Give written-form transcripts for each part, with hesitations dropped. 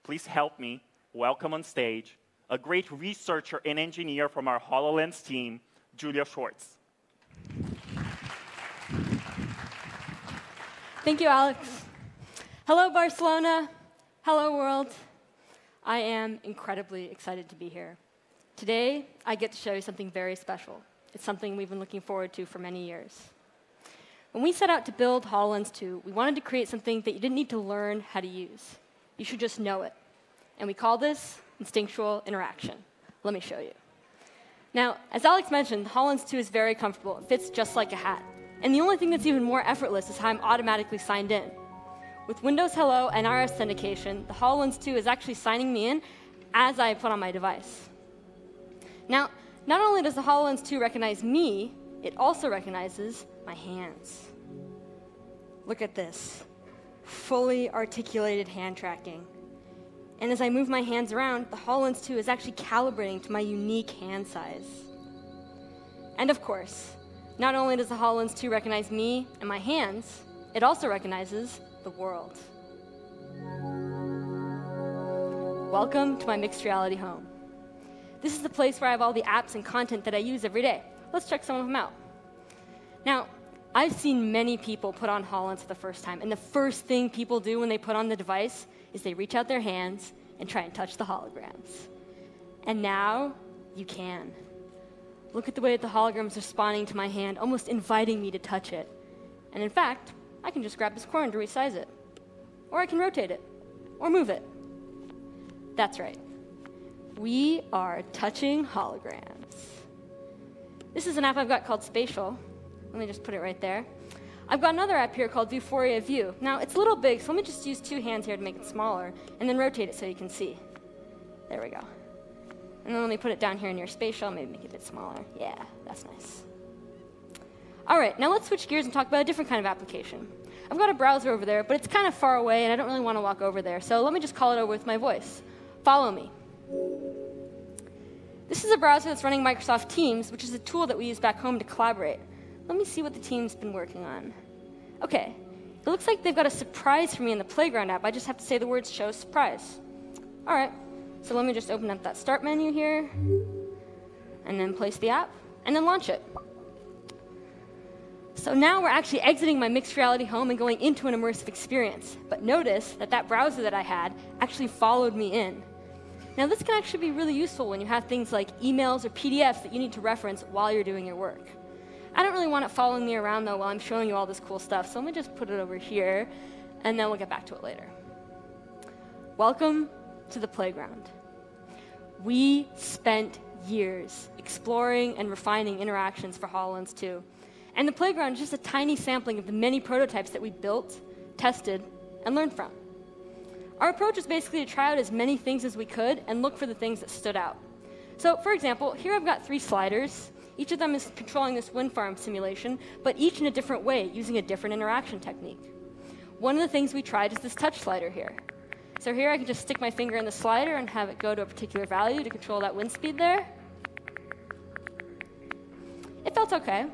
please help me welcome on stage a great researcher and engineer from our HoloLens team, Julia Schwartz. Thank you, Alex. Hello, Barcelona. Hello, world. I am incredibly excited to be here. Today, I get to show you something very special. It's something we've been looking forward to for many years. When we set out to build HoloLens 2, we wanted to create something that you didn't need to learn how to use. You should just know it. And we call this instinctual interaction. Let me show you. Now, as Alex mentioned, the HoloLens 2 is very comfortable. It fits just like a hat. And the only thing that's even more effortless is how I'm automatically signed in. With Windows Hello and iOS authentication, the HoloLens 2 is actually signing me in as I put on my device. Now, not only does the HoloLens 2 recognize me, it also recognizes my hands. Look at this. Fully articulated hand tracking. And as I move my hands around, the HoloLens 2 is actually calibrating to my unique hand size. And of course, not only does the HoloLens 2 recognize me and my hands, it also recognizes the world. Welcome to my mixed reality home. This is the place where I have all the apps and content that I use every day. Let's check some of them out. Now, I've seen many people put on HoloLens for the first time, and the first thing people do when they put on the device is they reach out their hands and try and touch the holograms. And now, you can. Look at the way that the holograms are responding to my hand, almost inviting me to touch it. And in fact, I can just grab this corner to resize it. Or I can rotate it, or move it. That's right. We are touching holograms. This is an app I've got called Spatial. Let me just put it right there. I've got another app here called Vuforia View. Now, it's a little big, so let me just use 2 hands here to make it smaller, and then rotate it so you can see. There we go. And then let me put it down here near Spatial, maybe make it a bit smaller. Yeah, that's nice. All right, now let's switch gears and talk about a different kind of application. I've got a browser over there, but it's kind of far away, and I don't really want to walk over there, so let me just call it over with my voice. Follow me. This is a browser that's running Microsoft Teams, which is a tool that we use back home to collaborate. Let me see what the team's been working on. OK, it looks like they've got a surprise for me in the Playground app. I just have to say the words show surprise. All right, so let me just open up that start menu here, and then place the app, and then launch it. So now we're actually exiting my mixed reality home and going into an immersive experience. But notice that that browser that I had actually followed me in. Now, this can actually be really useful when you have things like emails or PDFs that you need to reference while you're doing your work. I don't really want it following me around, though, while I'm showing you all this cool stuff. So let me just put it over here, and then we'll get back to it later. Welcome to the playground. We spent years exploring and refining interactions for HoloLens 2. And the playground is just a tiny sampling of the many prototypes that we built, tested, and learned from. Our approach is basically to try out as many things as we could and look for the things that stood out. So, for example, here I've got 3 sliders. Each of them is controlling this wind farm simulation, but each in a different way, using a different interaction technique. One of the things we tried is this touch slider here. So here I can just stick my finger in the slider and have it go to a particular value to control that wind speed there. It felt OK.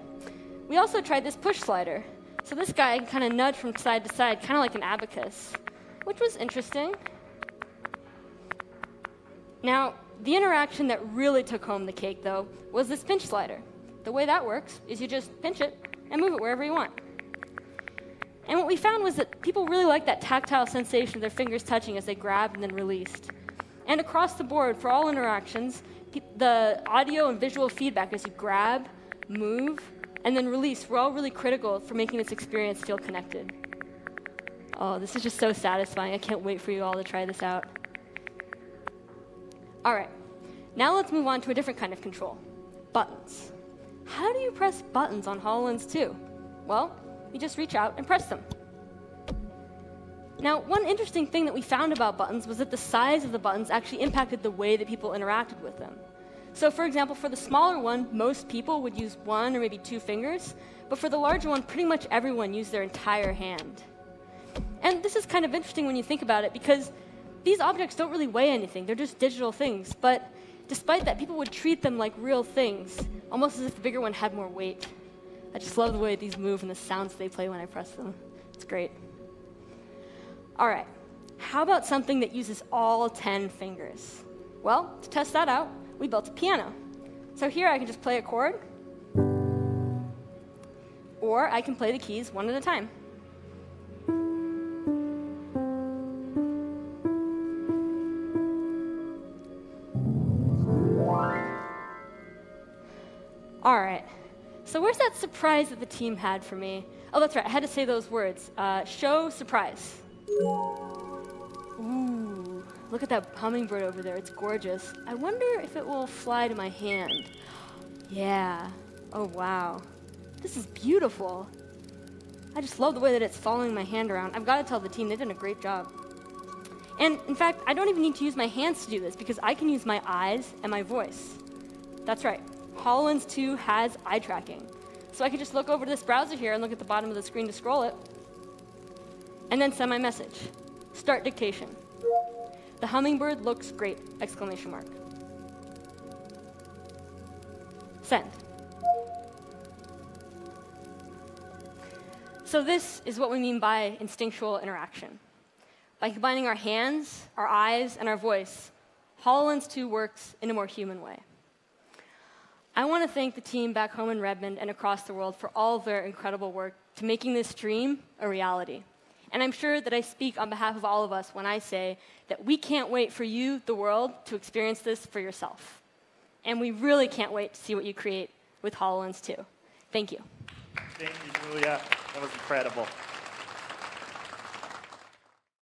We also tried this push slider. So this guy can kind of nudge from side to side, kind of like an abacus, which was interesting. Now, the interaction that really took home the cake, though, was this pinch slider. The way that works is you just pinch it and move it wherever you want. And what we found was that people really like that tactile sensation of their fingers touching as they grabbed and then released. And across the board, for all interactions, the audio and visual feedback as you grab, move, and then release were all really critical for making this experience feel connected. Oh, this is just so satisfying. I can't wait for you all to try this out. All right, now let's move on to a different kind of control, buttons. How do you press buttons on HoloLens 2? Well, you just reach out and press them. Now, one interesting thing that we found about buttons was that the size of the buttons actually impacted the way that people interacted with them. So, for example, for the smaller one, most people would use 1 or maybe 2 fingers, but for the larger one, pretty much everyone used their entire hand. And this is kind of interesting when you think about it, because these objects don't really weigh anything. They're just digital things. But despite that, people would treat them like real things, almost as if the bigger one had more weight. I just love the way these move and the sounds they play when I press them. It's great. All right. How about something that uses all 10 fingers? Well, to test that out, we built a piano. So here I can just play a chord, or I can play the keys one at a time. All right, so where's that surprise that the team had for me? Oh, that's right, I had to say those words. Show surprise. Ooh, look at that hummingbird over there, it's gorgeous. I wonder if it will fly to my hand. Yeah, oh wow. This is beautiful. I just love the way that it's following my hand around. I've got to tell the team, they've done a great job. And in fact, I don't even need to use my hands to do this because I can use my eyes and my voice. That's right. HoloLens 2 has eye tracking. So I could just look over to this browser here and look at the bottom of the screen to scroll it, and then send my message. Start dictation. The hummingbird looks great! Exclamation mark. Send. So this is what we mean by instinctual interaction. By combining our hands, our eyes, and our voice, HoloLens 2 works in a more human way. I want to thank the team back home in Redmond and across the world for all of their incredible work to making this dream a reality. And I'm sure that I speak on behalf of all of us when I say that we can't wait for you, the world, to experience this for yourself. And we really can't wait to see what you create with HoloLens 2. Thank you. Thank you, Julia. That was incredible.